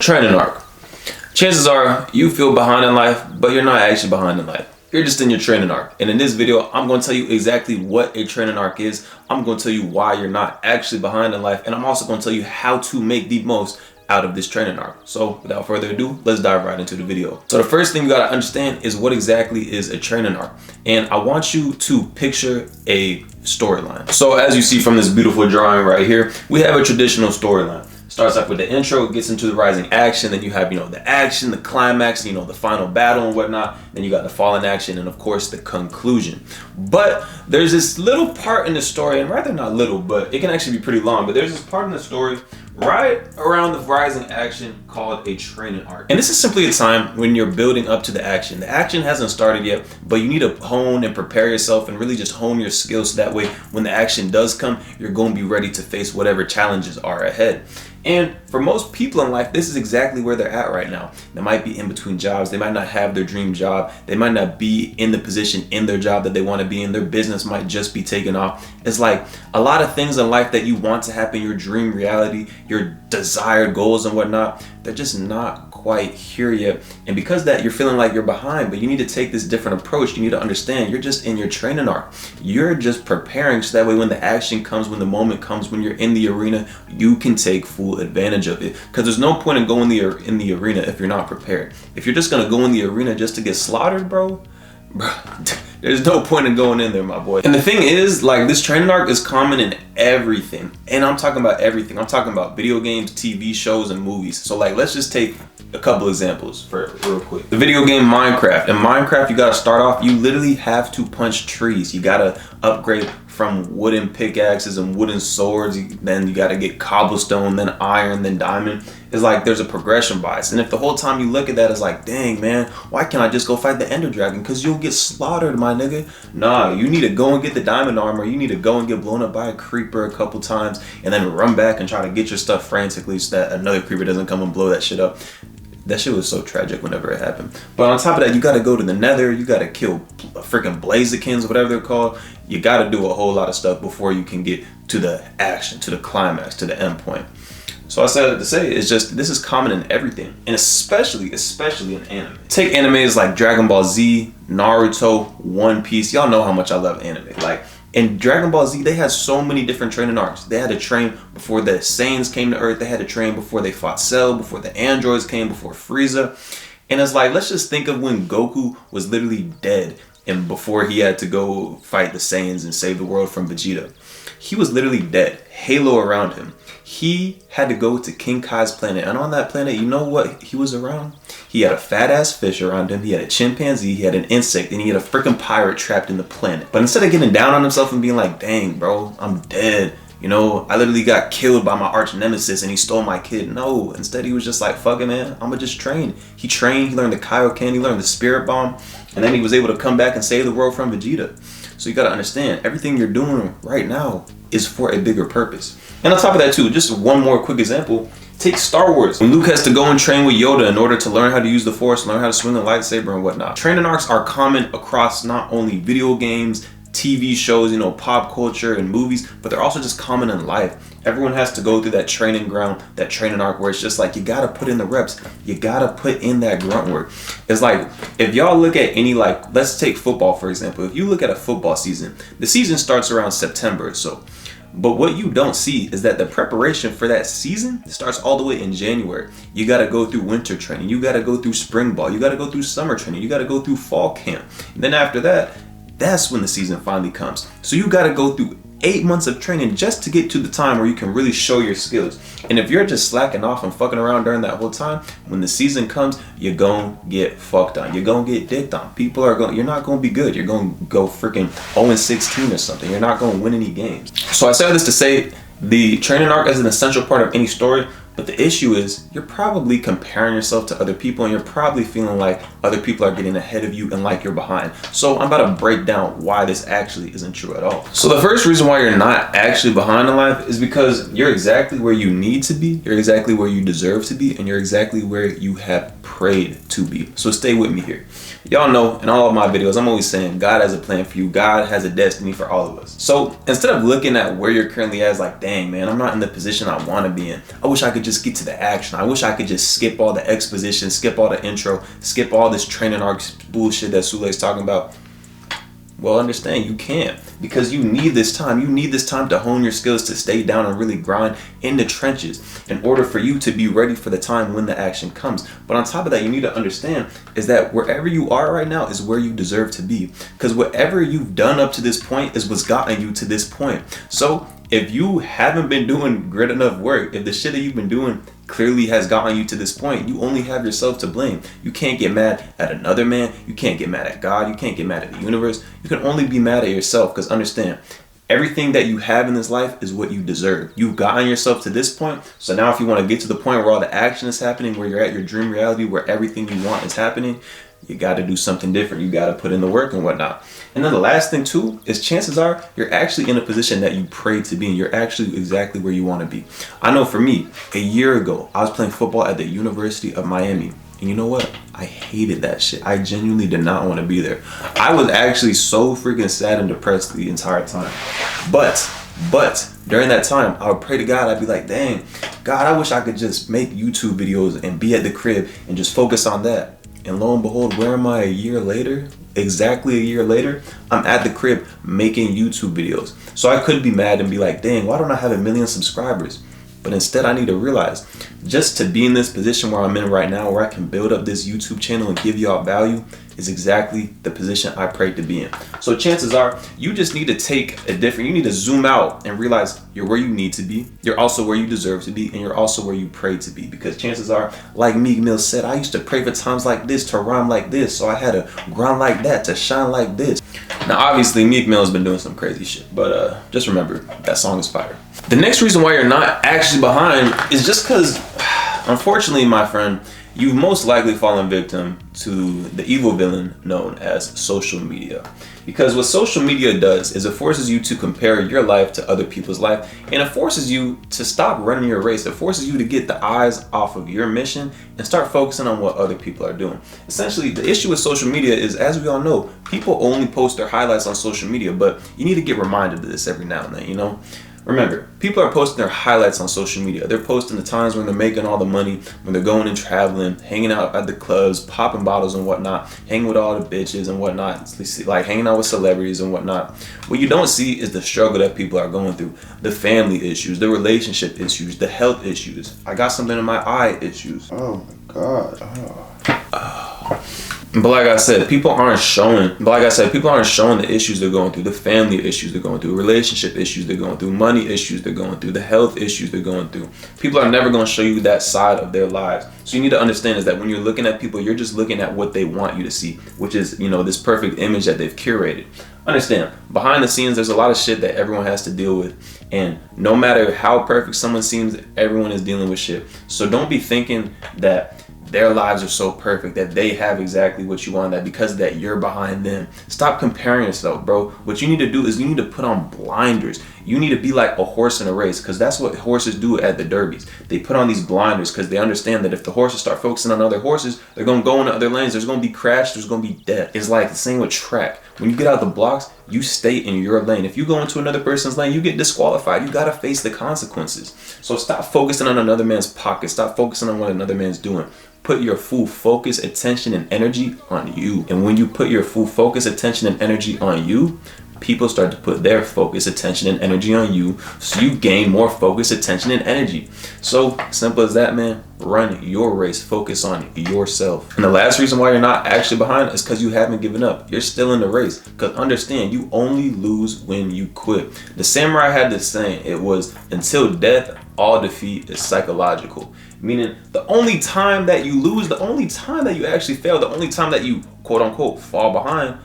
Training arc. Chances are you feel behind in life, but you're not actually behind in life. You're just in your training arc. And in this video, I'm going to tell you exactly what a training arc is. I'm going to tell you why you're not actually behind in life. And I'm also going to tell you how to make the most out of this training arc. So without further ado, let's dive right into the video. So the first thing you got to understand is what exactly is a training arc. And I want you to picture a storyline. So as you see from this beautiful drawing right here, we have a traditional storyline. Starts off with the intro, gets into the rising action, then you have, the action, the climax, the final battle and whatnot. Then you got the fallen action and of course the conclusion. But there's this little part in the story, and rather not little, but it can actually be pretty long, but there's this part in the story right around the rising action called a training arc. And this is simply a time when you're building up to the action. The action hasn't started yet, but you need to hone and prepare yourself and really just hone your skills so that way when the action does come, you're going to be ready to face whatever challenges are ahead. And for most people in life, this is exactly where they're at right now. They might be in between jobs. They might not have their dream job. They might not be in the position in their job that they want to be in. Their business might just be taken off. It's like a lot of things in life that you want to happen, your dream reality, your desired goals and whatnot, they're just not quite here yet. And because of that, you're feeling like you're behind, but you need to take this different approach. You need to understand you're just in your training arc. You're just preparing so that way when the action comes, when the moment comes, when you're in the arena, you can take full advantage of it. Because there's no point in going in the arena if you're not prepared. If you're just going to go in the arena just to get slaughtered, bro, there's no point in going in there, my boy. And the thing is, like, this training arc is common in everything. And I'm talking about everything. I'm talking about video games, TV shows, and movies. So, like, let's just take a couple examples for real quick. The video game Minecraft. In Minecraft, you gotta start off, you literally have to punch trees. You gotta upgrade from wooden pickaxes and wooden swords. Then you gotta get cobblestone, then iron, then diamond. It's like there's a progression bias. And if the whole time you look at that, it's like, dang, man, why can't I just go fight the Ender Dragon? Because you'll get slaughtered, my nigga. Nah, you need to go and get the diamond armor. You need to go and get blown up by a creeper a couple times and then run back and try to get your stuff frantically so that another creeper doesn't come and blow that shit up. That shit was so tragic whenever it happened. But on top of that, you gotta go to the nether, you gotta kill freaking blazekins, whatever they're called. You gotta do a whole lot of stuff before you can get to the action, to the climax, to the end point. So I said to say, it's just, this is common in everything, and especially in anime. Take animes like Dragon Ball Z, Naruto, One Piece. Y'all know how much I love anime. Like, in Dragon Ball Z, they had so many different training arcs. They had to train before the Saiyans came to Earth. They had to train before they fought Cell, before the androids came, before Frieza. And it's like, let's just think of when Goku was literally dead and before he had to go fight the Saiyans and save the world from Vegeta. He was literally dead, halo around him. He had to go to King Kai's planet, and on that planet, you know what he was around? He had a fat ass fish around him, he had a chimpanzee, he had an insect, and he had a freaking pirate trapped in the planet. But instead of getting down on himself and being like, dang bro, I'm dead, I literally got killed by my arch nemesis and he stole my kid. No, instead he was just like, fuck it, man, I'ma just train. He trained, he learned the Kaioken, he learned the Spirit Bomb, and then he was able to come back and save the world from Vegeta. So you gotta understand, everything you're doing right now is for a bigger purpose. And on top of that too, just one more quick example, take Star Wars. When Luke has to go and train with Yoda in order to learn how to use the Force, learn how to swing a lightsaber and whatnot. Training arcs are common across not only video games, TV shows, pop culture and movies, but they're also just common in life. Everyone has to go through that training ground, that training arc where it's just like, you gotta put in the reps. You gotta put in that grunt work. It's like, if y'all look at any, let's take football, for example. If you look at a football season, the season starts around September or so. But what you don't see is that the preparation for that season starts all the way in January. You got to go through winter training. You got to go through spring ball. You got to go through summer training. You got to go through fall camp. And then after that, that's when the season finally comes. So you got to go through 8 months of training just to get to the time where you can really show your skills. And if you're just slacking off and fucking around during that whole time, when the season comes, you're gonna get fucked on. You're gonna get dicked on. You're not gonna be good. You're gonna go freaking 0-16 or something. You're not gonna win any games. So I say this to say, the training arc is an essential part of any story. But the issue is you're probably comparing yourself to other people and you're probably feeling like other people are getting ahead of you and like you're behind. So I'm about to break down why this actually isn't true at all. So the first reason why you're not actually behind in life is because you're exactly where you need to be, you're exactly where you deserve to be, and you're exactly where you have prayed to be. So stay with me here. Y'all know in all of my videos, I'm always saying God has a plan for you. God has a destiny for all of us. So instead of looking at where you're currently at as like, dang man, I'm not in the position I want to be in. I wish I could could just get to the action. I wish I could just skip all the exposition, skip all the intro, skip all this training arc bullshit that Sule's talking about. Well, understand you can't, because you need this time. You need this time to hone your skills, to stay down and really grind in the trenches in order for you to be ready for the time when the action comes. But on top of that, you need to understand is that wherever you are right now is where you deserve to be, because whatever you've done up to this point is what's gotten you to this point. So if you haven't been doing great enough work, if the shit that you've been doing clearly has gotten you to this point, you only have yourself to blame. You can't get mad at another man. You can't get mad at God. You can't get mad at the universe. You can only be mad at yourself, because understand, everything that you have in this life is what you deserve. You've gotten yourself to this point. So now if you want to get to the point where all the action is happening, where you're at your dream reality, where everything you want is happening, you got to do something different. You got to put in the work and whatnot. And then the last thing too is chances are you're actually in a position that you prayed to be in. You're actually exactly where you want to be. I know for me, a year ago, I was playing football at the University of Miami. And you know what? I hated that shit. I genuinely did not want to be there. I was actually so freaking sad and depressed the entire time. But during that time, I would pray to God. I'd be like, dang, God, I wish I could just make YouTube videos and be at the crib and just focus on that. And lo and behold, where am I a year later? Exactly a year later, I'm at the crib making YouTube videos. So I could be mad and be like, dang, why don't I have 1 million subscribers? But instead, I need to realize, just to be in this position where I'm in right now, where I can build up this YouTube channel and give y'all value, is exactly the position I prayed to be in. So chances are, you just need to you need to zoom out and realize you're where you need to be, you're also where you deserve to be, and you're also where you prayed to be. Because chances are, like Meek Mill said, I used to pray for times like this, to rhyme like this, so I had to grind like that, to shine like this. Now obviously Meek Mill has been doing some crazy shit, but just remember, that song is fire. The next reason why you're not actually behind is just because, unfortunately, my friend, you've most likely fallen victim to the evil villain known as social media. Because what social media does is it forces you to compare your life to other people's life, and it forces you to stop running your race. It forces you to get the eyes off of your mission and start focusing on what other people are doing. Essentially, the issue with social media is, as we all know, people only post their highlights on social media, but you need to get reminded of this every now and then, you know? Remember, people are posting their highlights on social media. They're posting the times when they're making all the money, when they're going and traveling, hanging out at the clubs, popping bottles and whatnot, hanging with all the bitches and whatnot, like hanging out with celebrities and whatnot. What you don't see is the struggle that people are going through, the family issues, the relationship issues, the health issues. I got something in my eye issues. Oh my God. But like I said, people aren't showing the issues they're going through, the family issues they're going through, relationship issues they're going through, money issues they're going through, the health issues they're going through. People are never going to show you that side of their lives. So you need to understand is that when you're looking at people, you're just looking at what they want you to see, which is, you know, this perfect image that they've curated. Understand, behind the scenes, there's a lot of shit that everyone has to deal with. And no matter how perfect someone seems, everyone is dealing with shit. So don't be thinking that their lives are so perfect, that they have exactly what you want, that because of that you're behind them. Stop comparing yourself, bro. What you need to do is you need to put on blinders. You need to be like a horse in a race, because that's what horses do at the derbies. They put on these blinders because they understand that if the horses start focusing on other horses, they're going to go into other lanes. There's going to be crash. There's going to be death. It's like the same with track. When you get out the blocks, you stay in your lane. If you go into another person's lane, you get disqualified. You got to face the consequences. So stop focusing on another man's pocket. Stop focusing on what another man's doing. Put your full focus, attention, and energy on you. And when you put your full focus, attention, and energy on you, people start to put their focus, attention, and energy on you. So you gain more focus, attention, and energy. So simple as that, man. Run your race. Focus on yourself. And the last reason why you're not actually behind is because you haven't given up. You're still in the race. Because understand, you only lose when you quit. The samurai had this saying. It was, until death, all defeat is psychological. Meaning the only time that you lose, the only time that you actually fail, the only time that you quote unquote fall behind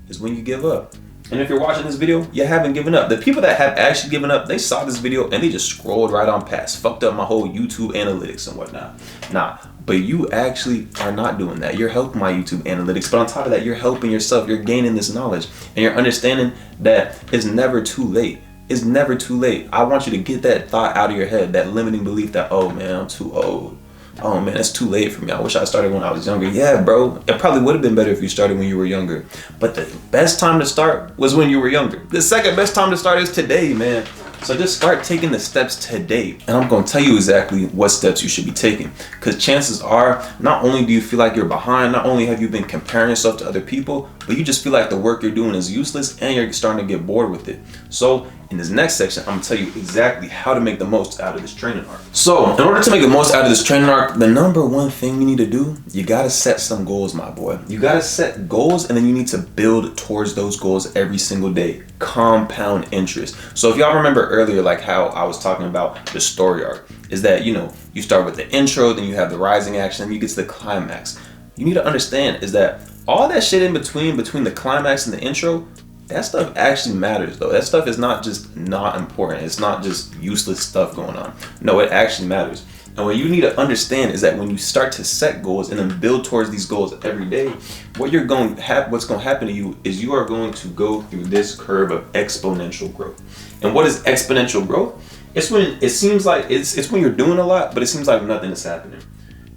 is when you give up. And if you're watching this video, you haven't given up. The people that have actually given up, they saw this video and they just scrolled right on past, fucked up my whole YouTube analytics and whatnot. Nah, but you actually are not doing that. You're helping my YouTube analytics, but on top of that, you're helping yourself. You're gaining this knowledge and you're understanding that it's never too late. It's never too late. I want you to get that thought out of your head, that limiting belief that, oh man, I'm too old. Oh man, it's too late for me. I wish I started when I was younger. Yeah, bro, it probably would have been better if you started when you were younger. But the best time to start was when you were younger. The second best time to start is today, man. So just start taking the steps today. And I'm going to tell you exactly what steps you should be taking. Because chances are, not only do you feel like you're behind, not only have you been comparing yourself to other people, but you just feel like the work you're doing is useless and you're starting to get bored with it. So in this next section, I'm going to tell you exactly how to make the most out of this training arc. So in order to make the most out of this training arc, the number one thing you need to do, you got to set some goals, my boy. You got to set goals, and then you need to build towards those goals every single day. Compound interest. So if y'all remember earlier, like how I was talking about the story arc, is that, you know, you start with the intro, then you have the rising action, and you get to the climax. You need to understand is that all that shit in between the climax and the intro, that stuff actually matters though. That stuff is not just not important. It's not just useless stuff going on. No, it actually matters. And what you need to understand is that when you start to set goals and then build towards these goals every day, what's going to happen to you is you are going to go through this curve of exponential growth. And what is exponential growth? It's when it seems like it's when you're doing a lot, but it seems like nothing is happening.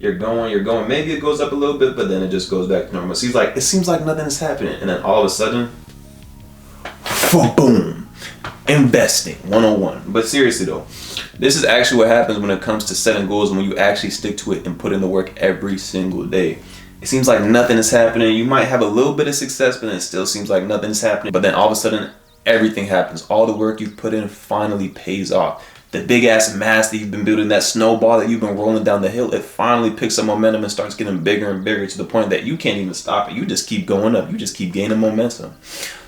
You're going, maybe it goes up a little bit, but then it just goes back to normal. It seems like nothing is happening. And then all of a sudden, boom, investing 101. But seriously though, this is actually what happens when it comes to setting goals and when you actually stick to it and put in the work every single day. It seems like nothing is happening. You might have a little bit of success, but then it still seems like nothing is happening. But then all of a sudden, everything happens. All the work you've put in finally pays off. The big ass mass that you've been building, that snowball that you've been rolling down the hill, it finally picks up momentum and starts getting bigger and bigger to the point that you can't even stop it. You just keep going up. You just keep gaining momentum.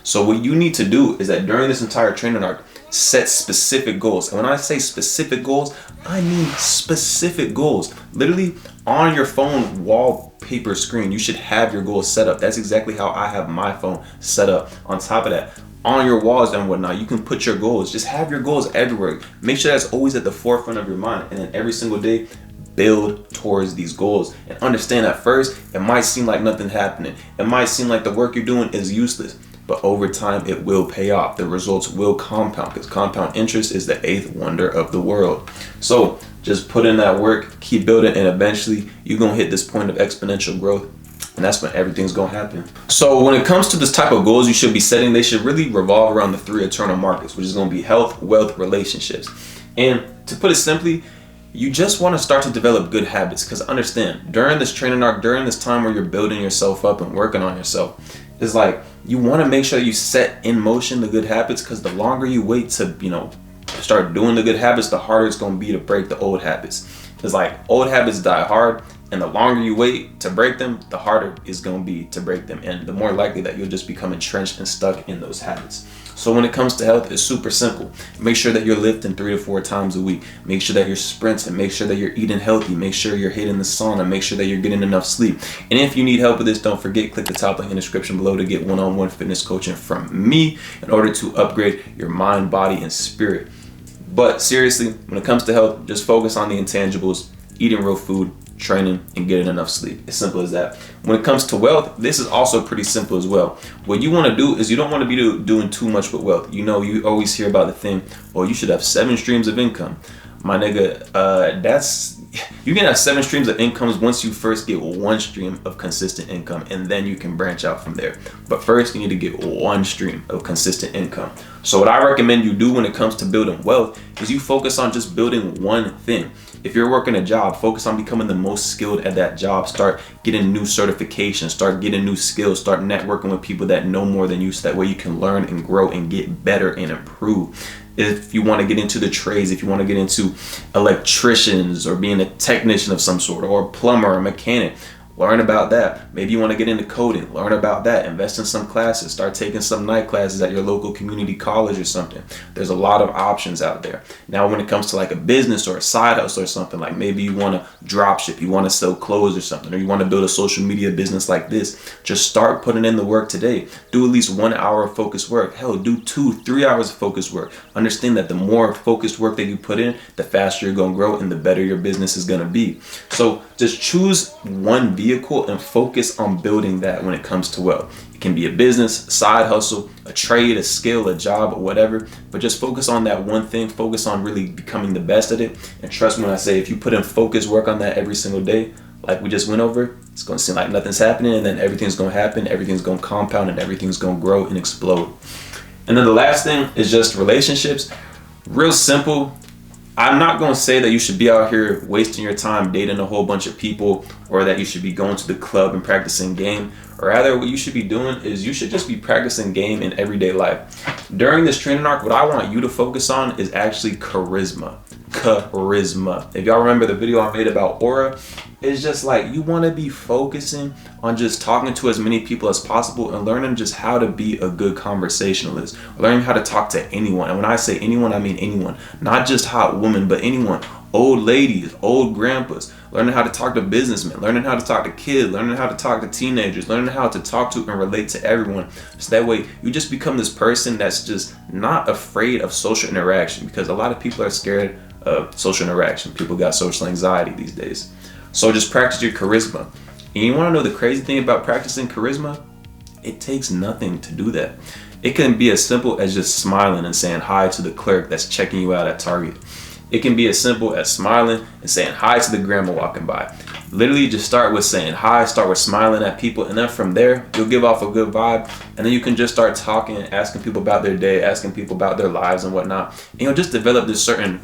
So what you need to do is that during this entire training arc, set specific goals. And when I say specific goals, I mean specific goals. Literally on your phone wallpaper screen, you should have your goals set up. That's exactly how I have my phone set up. On top of that, on your walls and whatnot, you can put your goals. Just have your goals everywhere. Make sure that's always at the forefront of your mind. And then every single day, build towards these goals. And understand at first, it might seem like nothing happening. It might seem like the work you're doing is useless. But over time, it will pay off. The results will compound, because compound interest is the eighth wonder of the world. So just put in that work, keep building, and eventually you're going to hit this point of exponential growth. And that's when everything's going to happen. So when it comes to this type of goals you should be setting, they should really revolve around the three eternal markets, which is going to be health, wealth, relationships. And to put it simply, you just want to start to develop good habits, because understand, during this training arc, during this time where you're building yourself up and working on yourself, it's like you want to make sure you set in motion the good habits, because the longer you wait to, start doing the good habits, the harder it's going to be to break the old habits. It's like old habits die hard, and the longer you wait to break them, the harder it's going to be to break them, and the more likely that you'll just become entrenched and stuck in those habits. So when it comes to health, it's super simple. Make sure that you're lifting 3 to 4 times a week. Make sure that you're sprinting. Make sure that you're eating healthy. Make sure you're hitting the sauna. Make sure that you're getting enough sleep. And if you need help with this, don't forget, click the top link in the description below to get one-on-one fitness coaching from me in order to upgrade your mind, body, and spirit. But seriously, when it comes to health, just focus on the intangibles, eating real food, training, and getting enough sleep. As simple as that. When it comes to wealth, this is also pretty simple as well. What you want to do is you don't want to be doing too much with wealth. You always hear about the thing, oh, you should have 7 streams of income. My nigga, you can have 7 streams of incomes once you first get 1 stream of consistent income, and then you can branch out from there. But first, you need to get 1 stream of consistent income. So what I recommend you do when it comes to building wealth is you focus on just building one thing. If you're working a job, focus on becoming the most skilled at that job. Start getting new certifications, start getting new skills, start networking with people that know more than you, so that way you can learn and grow and get better and improve. If you want to get into the trades, if you want to get into electricians or being a technician of some sort, or a plumber or a mechanic, learn about that. Maybe you want to get into coding, learn about that. Invest in some classes, start taking some night classes at your local community college or something. There's a lot of options out there. Now when it comes to like a business or a side hustle or something, like maybe you want to drop ship, you want to sell clothes or something, or you want to build a social media business like this, just start putting in the work today. Do at least 1 hour of focused work. Hell, do 2-3 hours of focused work. Understand that the more focused work that you put in, the faster you're going to grow and the better your business is going to be. So just choose one vehicle and focus on building that when it comes to wealth. It can be a business, side hustle, a trade, a skill, a job, or whatever, but just focus on that one thing. Focus on really becoming the best at it. And trust me when I say, if you put in focused work on that every single day, like we just went over, it's going to seem like nothing's happening, and then everything's going to happen, everything's going to compound, and everything's going to grow and explode. And then the last thing is just relationships. Real simple. I'm not going to say that you should be out here wasting your time dating a whole bunch of people, or that you should be going to the club and practicing game. Or rather, what you should be doing is you should just be practicing game in everyday life. During this training arc, what I want you to focus on is actually charisma. Charisma. If y'all remember the video I made about aura, it's just like you want to be focusing on just talking to as many people as possible and learning just how to be a good conversationalist, learning how to talk to anyone. And when I say anyone, I mean anyone, not just hot women, but anyone. Old ladies, old grandpas, learning how to talk to businessmen, learning how to talk to kids, learning how to talk to teenagers, learning how to talk to and relate to everyone. So that way you just become this person that's just not afraid of social interaction, because a lot of people are scared of social interaction. People got social anxiety these days. So just practice your charisma. And you want to know the crazy thing about practicing charisma? It takes nothing to do that. It can be as simple as just smiling and saying hi to the clerk that's checking you out at Target. It can be as simple as smiling and saying hi to the grandma walking by. Literally just start with saying hi, start with smiling at people, and then from there, you'll give off a good vibe, and then you can just start talking, asking people about their day, asking people about their lives and whatnot. And you'll just develop this certain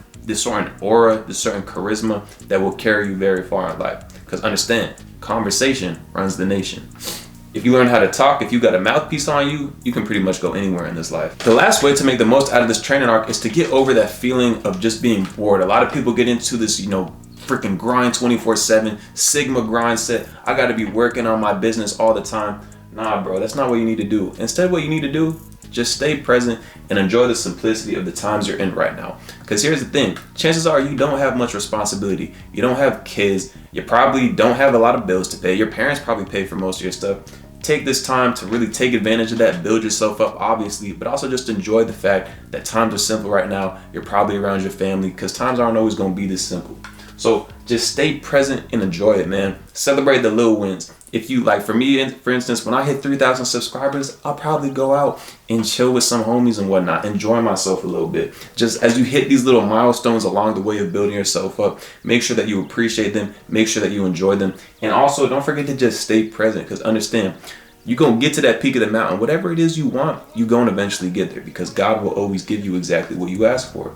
aura, this certain charisma that will carry you very far in life. Because understand, conversation runs the nation. If you learn how to talk, if you got a mouthpiece on you, you can pretty much go anywhere in this life. The last way to make the most out of this training arc is to get over that feeling of just being bored. A lot of people get into this, freaking grind 24/7, Sigma grind set. I got to be working on my business all the time. Nah, bro, that's not what you need to do. Instead, what you need to do, just stay present and enjoy the simplicity of the times you're in right now. Because here's the thing, chances are you don't have much responsibility. You don't have kids. You probably don't have a lot of bills to pay. Your parents probably pay for most of your stuff. Take this time to really take advantage of that, build yourself up, obviously, but also just enjoy the fact that times are simple right now. You're probably around your family, because times aren't always going to be this simple. So just stay present and enjoy it, man. Celebrate the little wins. If you like, for me, for instance, when I hit 3,000 subscribers, I'll probably go out and chill with some homies and whatnot, enjoy myself a little bit. Just as you hit these little milestones along the way of building yourself up, make sure that you appreciate them, make sure that you enjoy them. And also don't forget to just stay present, because understand, you're going to get to that peak of the mountain. Whatever it is you want, you're going to eventually get there, because God will always give you exactly what you ask for.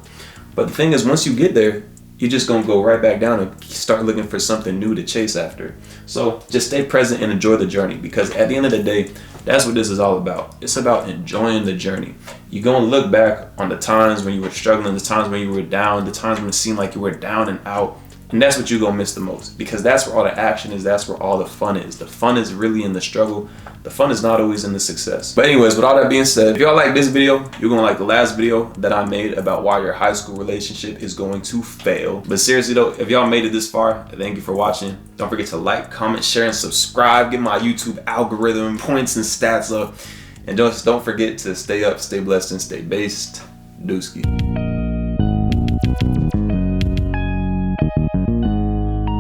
But the thing is, once you get there, you're just going to go right back down and start looking for something new to chase after. So just stay present and enjoy the journey, because at the end of the day, that's what this is all about. It's about enjoying the journey. You're going to look back on the times when you were struggling, the times when you were down, the times when it seemed like you were down and out. And that's what you're going to miss the most, because that's where all the action is. That's where all the fun is. The fun is really in the struggle. The fun is not always in the success. But anyways, with all that being said, if y'all like this video, you're going to like the last video that I made about why your high school relationship is going to fail. But seriously though, if y'all made it this far, thank you for watching. Don't forget to like, comment, share, and subscribe. Get my YouTube algorithm points and stats up. And just don't forget to stay up, stay blessed, and stay based. Dooski.